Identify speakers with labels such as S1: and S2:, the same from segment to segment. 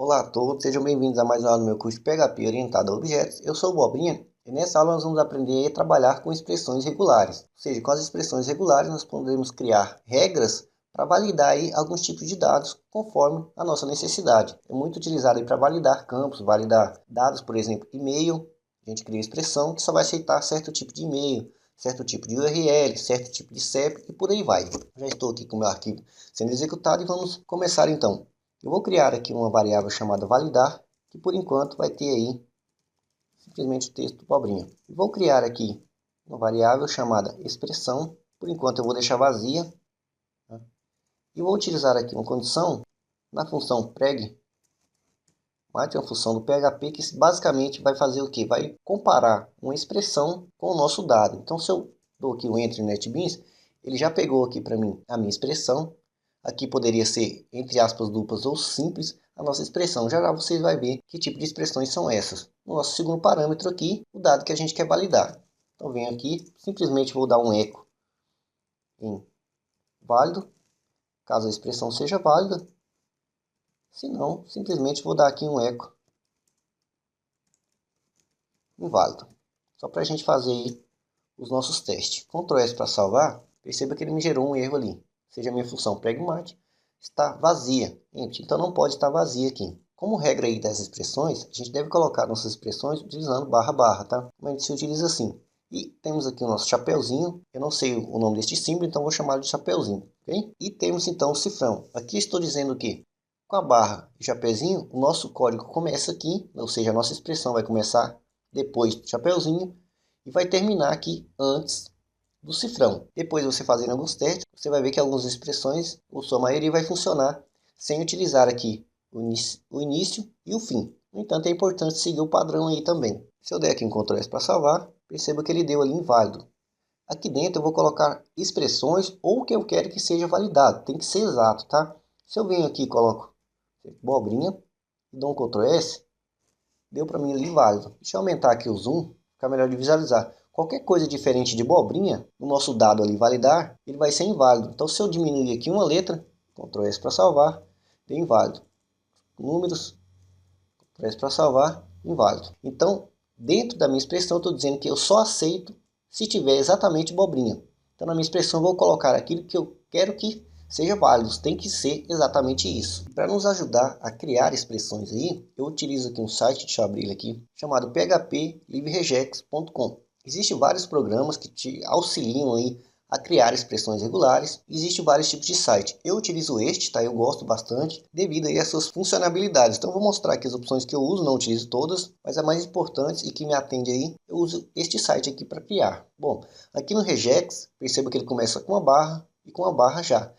S1: Olá a todos, sejam bem-vindos a mais uma aula do meu curso PHP orientado a objetos. Eu sou o Bobrinha e nessa aula nós vamos aprender a trabalhar com expressões regulares. Ou seja, com as expressões regulares nós podemos criar regras para validar aí alguns tipos de dados conforme a nossa necessidade. É muito utilizado para validar campos, validar dados, por exemplo, e-mail. A gente cria expressão que só vai aceitar certo tipo de e-mail, certo tipo de URL, certo tipo de CEP e por aí vai. Já estou aqui com o meu arquivo sendo executado e vamos começar então. Eu vou criar aqui uma variável chamada validar, que por enquanto vai ter aí simplesmente o texto pobrinho. E vou criar aqui uma variável chamada expressão, por enquanto eu vou deixar vazia. Tá? E vou utilizar aqui uma condição na função preg, uma função do PHP que basicamente vai fazer o quê? Vai comparar uma expressão com o nosso dado. Então se eu dou aqui o Enter NetBeans, ele já pegou aqui para mim a minha expressão. Aqui poderia ser, entre aspas, duplas ou simples, a nossa expressão. Já já vocês vão ver que tipo de expressões são essas. No nosso segundo parâmetro aqui, o dado que a gente quer validar. Então venho aqui, simplesmente vou dar um eco em válido, caso a expressão seja válida. Se não, simplesmente vou dar aqui um eco inválido. Só para a gente fazer aí os nossos testes. Ctrl S para salvar, perceba que ele me gerou um erro ali. Ou seja, a minha função pragmat está vazia. Então não pode estar vazia aqui. Como regra aí das expressões, a gente deve colocar nossas expressões utilizando barra barra, tá? Como a gente se utiliza assim. E temos aqui o nosso chapeuzinho. Eu não sei o nome deste símbolo, então vou chamá-lo de chapeuzinho, ok? E temos então o cifrão. Aqui estou dizendo que com a barra e chapeuzinho, o nosso código começa aqui, ou seja, a nossa expressão vai começar depois do chapeuzinho e vai terminar aqui antes do cifrão. Depois de você fazer alguns testes, você vai ver que algumas expressões, ou sua maioria, vai funcionar sem utilizar aqui o início e o fim. No entanto, é importante seguir o padrão aí também. Se eu der aqui um Ctrl S para salvar, perceba que ele deu ali inválido. Aqui dentro eu vou colocar expressões ou o que eu quero que seja validado. Tem que ser exato, tá? Se eu venho aqui e coloco abobrinha e dou um Ctrl S, deu para mim ali inválido. Deixa eu aumentar aqui o zoom, ficar melhor de visualizar. Qualquer coisa diferente de abobrinha, no nosso dado ali validar, ele vai ser inválido. Então se eu diminuir aqui uma letra, Ctrl S para salvar, deu inválido. Números, Ctrl S para salvar, inválido. Então, dentro da minha expressão, eu estou dizendo que eu só aceito se tiver exatamente abobrinha. Então na minha expressão eu vou colocar aquilo que eu quero que seja válido, tem que ser exatamente isso. Para nos ajudar a criar expressões aí, eu utilizo aqui um site, deixa eu abrir ele aqui, chamado phplibregex.com. Existem vários programas que te auxiliam aí a criar expressões regulares. Existem vários tipos de site. Eu utilizo este, tá? Eu gosto bastante, devido aí às suas funcionalidades. Então eu vou mostrar aqui as opções que eu uso, não utilizo todas, mas as mais importantes e que me atende aí, eu uso este site aqui para criar. Bom, aqui no regex, perceba que ele começa com uma barra e com uma barra já.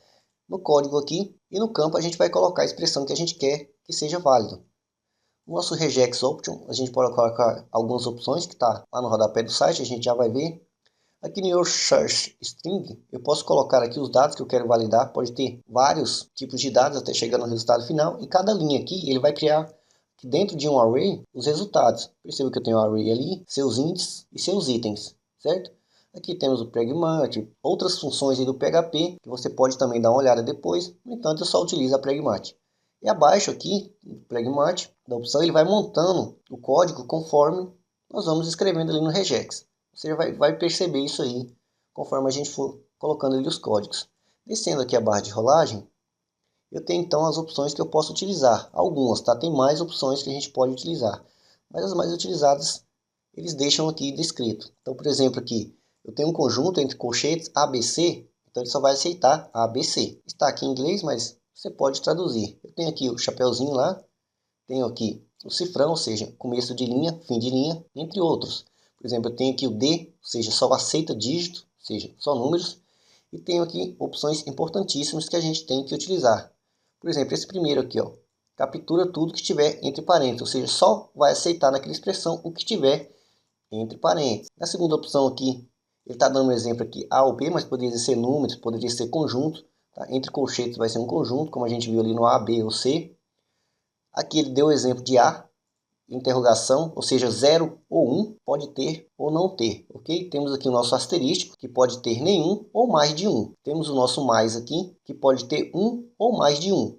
S1: No código aqui e no campo a gente vai colocar a expressão que a gente quer que seja válido. No nosso regex option a gente pode colocar algumas opções que está lá no rodapé do site, a gente já vai ver. Aqui no Your Search String eu posso colocar aqui os dados que eu quero validar, pode ter vários tipos de dados até chegar no resultado final e cada linha aqui ele vai criar dentro de um array os resultados. Perceba que eu tenho um array ali, seus índices e seus itens, certo? Aqui temos o pragmat, outras funções aí do PHP, que você pode também dar uma olhada depois. No entanto, eu só utilizo a pragmat. E abaixo aqui, do pragmat, da opção, ele vai montando o código conforme nós vamos escrevendo ali no regex. Você vai perceber isso aí, conforme a gente for colocando ali os códigos. Descendo aqui a barra de rolagem, eu tenho então as opções que eu posso utilizar. Algumas, tá? Tem mais opções que a gente pode utilizar. Mas as mais utilizadas, eles deixam aqui descrito. Então, por exemplo, aqui, eu tenho um conjunto entre colchetes ABC, então ele só vai aceitar ABC. Está aqui em inglês, mas você pode traduzir. Eu tenho aqui o chapeuzinho lá, tenho aqui o cifrão, ou seja, começo de linha, fim de linha, entre outros. Por exemplo, eu tenho aqui o D, ou seja, só aceita dígito, ou seja, só números. E tenho aqui opções importantíssimas que a gente tem que utilizar. Por exemplo, esse primeiro aqui, ó, captura tudo que estiver entre parênteses, ou seja, só vai aceitar naquela expressão o que estiver entre parênteses. Na segunda opção aqui, ele está dando um exemplo aqui A ou B, mas poderia ser números, poderia ser conjunto. Tá? Entre colchetes vai ser um conjunto, como a gente viu ali no A, B ou C. Aqui ele deu o exemplo de A, interrogação, ou seja, 0 ou 1, pode ter ou não ter, ok? Temos aqui o nosso asterístico, que pode ter nenhum ou mais de um. Temos o nosso mais aqui, que pode ter um ou mais de um.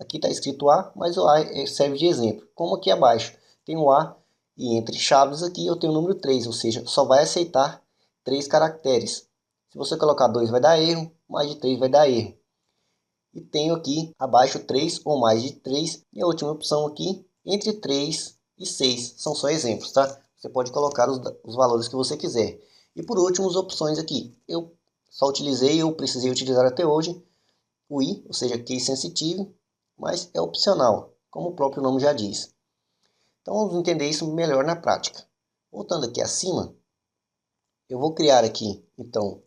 S1: Aqui está escrito A, mas o A serve de exemplo. Como aqui abaixo tem o A e entre chaves aqui eu tenho o número 3, ou seja, só vai aceitar 3 caracteres. Se você colocar 2 vai dar erro, mais de 3 vai dar erro. E tenho aqui abaixo 3 ou mais de 3. E a última opção aqui, entre 3 e 6. São só exemplos, tá? Você pode colocar os valores que você quiser. E por último, as opções aqui. Eu só utilizei, eu precisei utilizar até hoje, o I, ou seja, Case Sensitive, mas é opcional, como o próprio nome já diz. Então vamos entender isso melhor na prática. Voltando aqui acima, eu vou criar aqui, então,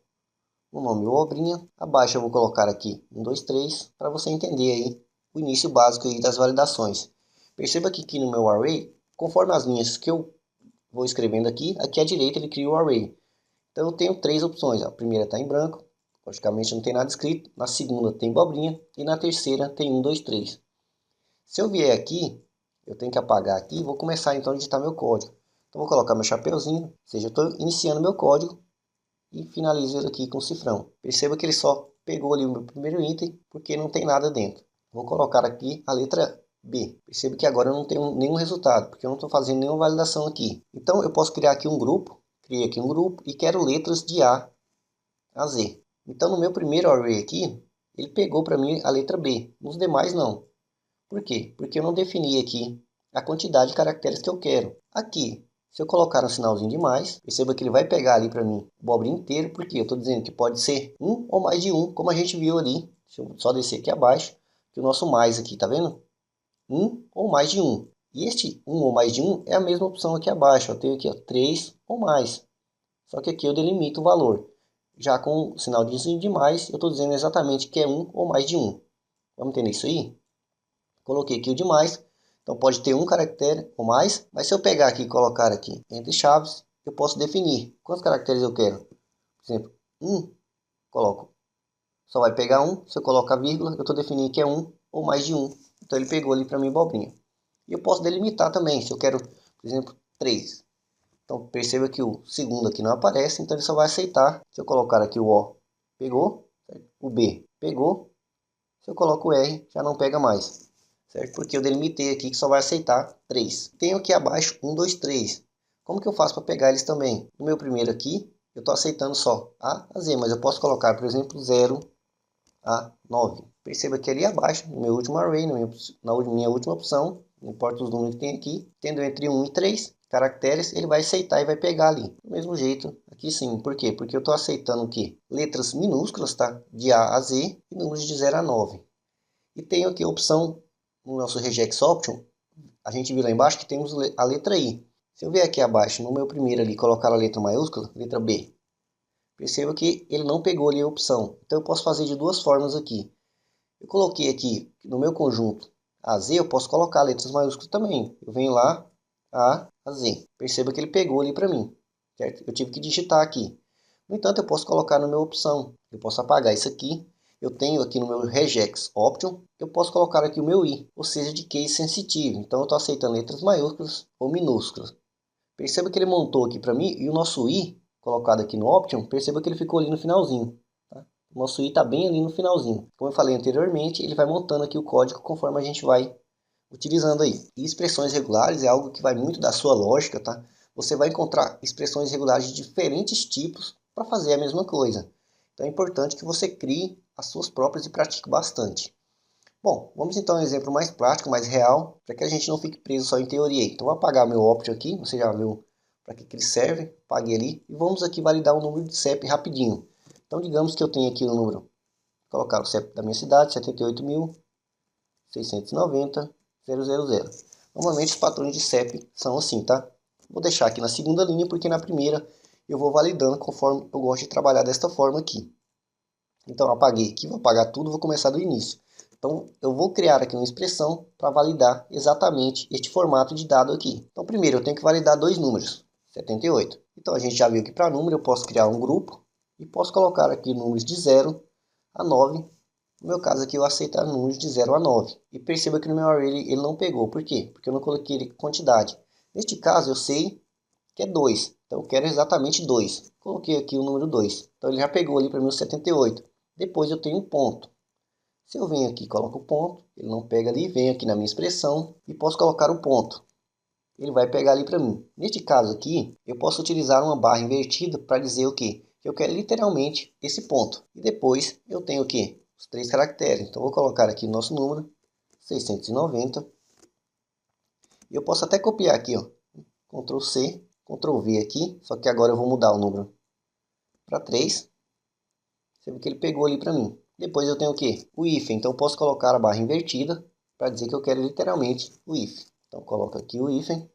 S1: o nome Abobrinha. Abaixo eu vou colocar aqui 1, 2, 3, para você entender aí o início básico aí das validações. Perceba que aqui no meu array, conforme as linhas que eu vou escrevendo aqui, aqui à direita ele cria o array. Então eu tenho 3 opções. A primeira está em branco, logicamente não tem nada escrito. Na segunda tem abobrinha e na terceira tem 1, 2, 3. Se eu vier aqui, eu tenho que apagar aqui e vou começar então a digitar meu código. Então vou colocar meu chapeuzinho, ou seja, eu estou iniciando meu código e finalizo ele aqui com o cifrão. Perceba que ele só pegou ali o meu primeiro item porque não tem nada dentro. Vou colocar aqui a letra B. Perceba que agora eu não tenho nenhum resultado, porque eu não estou fazendo nenhuma validação aqui. Então eu posso criar aqui um grupo, criei aqui um grupo e quero letras de A a Z. Então no meu primeiro array aqui, ele pegou para mim a letra B, nos demais não. Por quê? Porque eu não defini aqui a quantidade de caracteres que eu quero. Aqui, se eu colocar um sinalzinho de mais, perceba que ele vai pegar ali para mim o abobrinha inteiro, porque eu estou dizendo que pode ser um ou mais de um, como a gente viu ali. Deixa eu só descer aqui abaixo, que o nosso mais aqui, tá vendo? Um ou mais de um. E este um ou mais de um é a mesma opção aqui abaixo. Eu tenho aqui ó, 3 ou mais. Só que aqui eu delimito o valor. Já com o sinal de mais, eu estou dizendo exatamente que é um ou mais de um. Vamos entender isso aí? Coloquei aqui o demais, então pode ter um caractere ou mais, mas se eu pegar aqui e colocar aqui entre chaves, eu posso definir quantos caracteres eu quero. Por exemplo, coloco, só vai pegar um, se eu colocar vírgula, eu estou definindo que é um ou mais de um. Então ele pegou ali para mim abobrinha. E eu posso delimitar também, se eu quero, por exemplo, 3. Então perceba que o segundo aqui não aparece, então ele só vai aceitar. Se eu colocar aqui o O, pegou, o B, pegou. Se eu coloco o R, já não pega mais. Certo? Porque eu delimitei aqui que só vai aceitar 3. Tenho aqui abaixo 1, 2, 3. Como que eu faço para pegar eles também? No meu primeiro aqui, eu estou aceitando só A a Z, mas eu posso colocar, por exemplo, 0 a 9. Perceba que ali abaixo, no meu último array, na minha última opção, não importa os números que tem aqui, tendo entre 1 e 3 caracteres, ele vai aceitar e vai pegar ali. Do mesmo jeito, aqui sim. Por quê? Porque eu estou aceitando o quê? Letras minúsculas, tá? De A a Z e números de 0 a 9. E tenho aqui a opção, no nosso regex option, a gente viu lá embaixo que temos a letra I. Se eu vier aqui abaixo, no meu primeiro ali, colocar a letra maiúscula, letra B, perceba que ele não pegou ali a opção. Então eu posso fazer de duas formas aqui. Eu coloquei aqui no meu conjunto A, Z, eu posso colocar letras maiúsculas também. Eu venho lá, A Z. Perceba que ele pegou ali para mim, certo? Eu tive que digitar aqui. No entanto, eu posso colocar na minha opção. Eu posso apagar isso aqui. Eu tenho aqui no meu regex option, eu posso colocar aqui o meu I, ou seja, de case sensitive. Então eu estou aceitando letras maiúsculas ou minúsculas. Perceba que ele montou aqui para mim e o nosso I, colocado aqui no option, perceba que ele ficou ali no finalzinho. Tá? O nosso I está bem ali no finalzinho. Como eu falei anteriormente, ele vai montando aqui o código conforme a gente vai utilizando aí. E expressões regulares é algo que vai muito da sua lógica, tá? Você vai encontrar expressões regulares de diferentes tipos para fazer a mesma coisa. Então é importante que você crie as suas próprias e pratique bastante. Bom, vamos então a um exemplo mais prático, mais real, para que a gente não fique preso só em teoria. Então vou apagar meu option aqui, você já viu para que ele serve, apaguei ali, e vamos aqui validar o número de CEP rapidinho. Então digamos que eu tenho aqui o número, vou colocar o CEP da minha cidade, 78.690.000. Normalmente os padrões de CEP são assim, tá? Vou deixar aqui na segunda linha, porque na primeira eu vou validando conforme eu gosto de trabalhar desta forma aqui. Então apaguei aqui, vou apagar tudo, vou começar do início. Então eu vou criar aqui uma expressão para validar exatamente este formato de dado aqui. Então primeiro eu tenho que validar dois números, 78. Então a gente já viu que para número eu posso criar um grupo e posso colocar aqui números de 0 a 9. No meu caso aqui eu aceito números de 0 a 9. E perceba que no meu array ele não pegou. Por quê? Porque eu não coloquei ele quantidade. Neste caso eu sei que é 2. Então eu quero exatamente 2. Coloquei aqui o número 2. Então ele já pegou ali para mim o 78. Depois eu tenho um ponto. Se eu venho aqui e coloco o ponto, ele não pega ali, venho aqui na minha expressão e posso colocar o ponto. Ele vai pegar ali para mim. Neste caso aqui, eu posso utilizar uma barra invertida para dizer o quê? Que eu quero literalmente esse ponto. E depois eu tenho o quê? Os 3 caracteres. Então vou colocar aqui o nosso número, 690. E eu posso até copiar aqui, ó. Ctrl C, Ctrl V aqui. Só que agora eu vou mudar o número para 3. Você vê que ele pegou ali para mim. Depois eu tenho o quê? O hífen. Então eu posso colocar a barra invertida para dizer que eu quero literalmente o hífen. Então coloco aqui o hífen.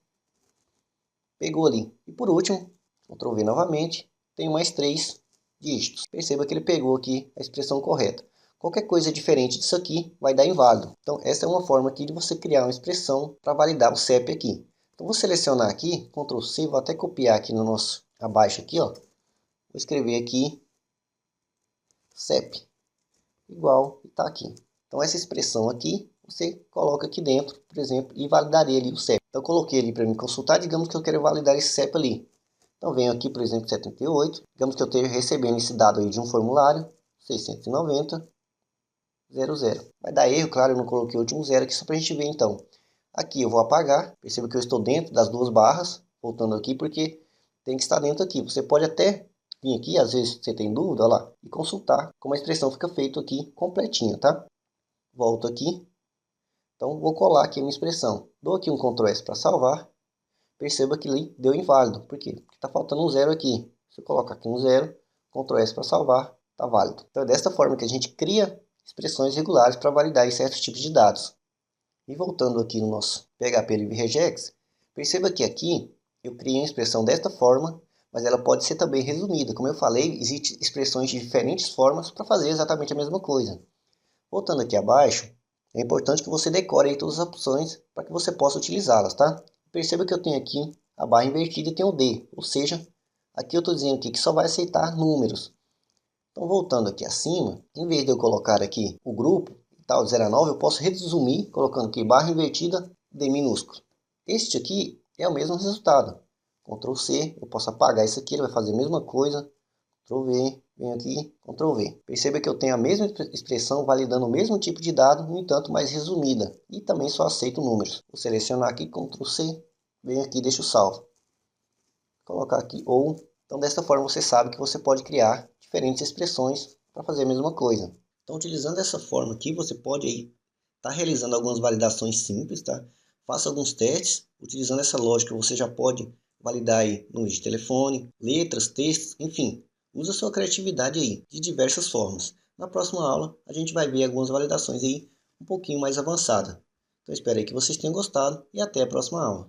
S1: Pegou ali. E por último, Ctrl V novamente, tenho mais 3 dígitos. Perceba que ele pegou aqui a expressão correta. Qualquer coisa diferente disso aqui vai dar inválido. Então essa é uma forma aqui de você criar uma expressão para validar o CEP aqui. Então vou selecionar aqui, Ctrl C, vou até copiar aqui no nosso abaixo aqui, ó. Vou escrever aqui CEP igual, e está aqui. Então essa expressão aqui, você coloca aqui dentro, por exemplo, e validaria ali o CEP. Então eu coloquei ali para me consultar, digamos que eu quero validar esse CEP ali. Então venho aqui, por exemplo, 78, digamos que eu esteja recebendo esse dado aí de um formulário, 690, 00. Vai dar erro, claro, eu não coloquei o último zero aqui só para a gente ver então. Aqui eu vou apagar, perceba que eu estou dentro das 2 barras, voltando aqui porque tem que estar dentro aqui. Você pode até vir aqui, às vezes você tem dúvida, olha lá, e consultar como a expressão fica feita aqui completinha, tá? Volto aqui, então vou colar aqui a minha expressão. Dou aqui um Ctrl S para salvar, perceba que ali deu inválido, por quê? Porque está faltando um zero aqui. Se eu colocar aqui um zero, Ctrl S para salvar, está válido. Então é desta forma que a gente cria expressões regulares para validar certos tipos de dados. E voltando aqui no nosso PHP Live Regex, perceba que aqui eu criei uma expressão desta forma, mas ela pode ser também resumida. Como eu falei, existem expressões de diferentes formas para fazer exatamente a mesma coisa. Voltando aqui abaixo, é importante que você decore aí todas as opções para que você possa utilizá-las, tá? Perceba que eu tenho aqui a barra invertida e tem o D, ou seja, aqui eu estou dizendo aqui que só vai aceitar números. Então voltando aqui acima, em vez de eu colocar aqui o grupo, tal, 0 a 9, eu posso resumir colocando aqui barra invertida, D minúsculo. Este aqui é o mesmo resultado. Ctrl C, eu posso apagar isso aqui, ele vai fazer a mesma coisa. Ctrl V, venho aqui, Ctrl V. Perceba que eu tenho a mesma expressão validando o mesmo tipo de dado, no entanto mais resumida. E também só aceito números. Vou selecionar aqui, Ctrl C, venho aqui e deixo salvo. Colocar aqui ou. Então desta forma você sabe que você pode criar diferentes expressões para fazer a mesma coisa. Então utilizando essa forma aqui, você pode aí estar realizando algumas validações simples, tá? Faça alguns testes. Utilizando essa lógica você já pode validar aí números de telefone, letras, textos, enfim. Use a sua criatividade aí, de diversas formas. Na próxima aula, a gente vai ver algumas validações aí um pouquinho mais avançadas. Então espero aí que vocês tenham gostado e até a próxima aula.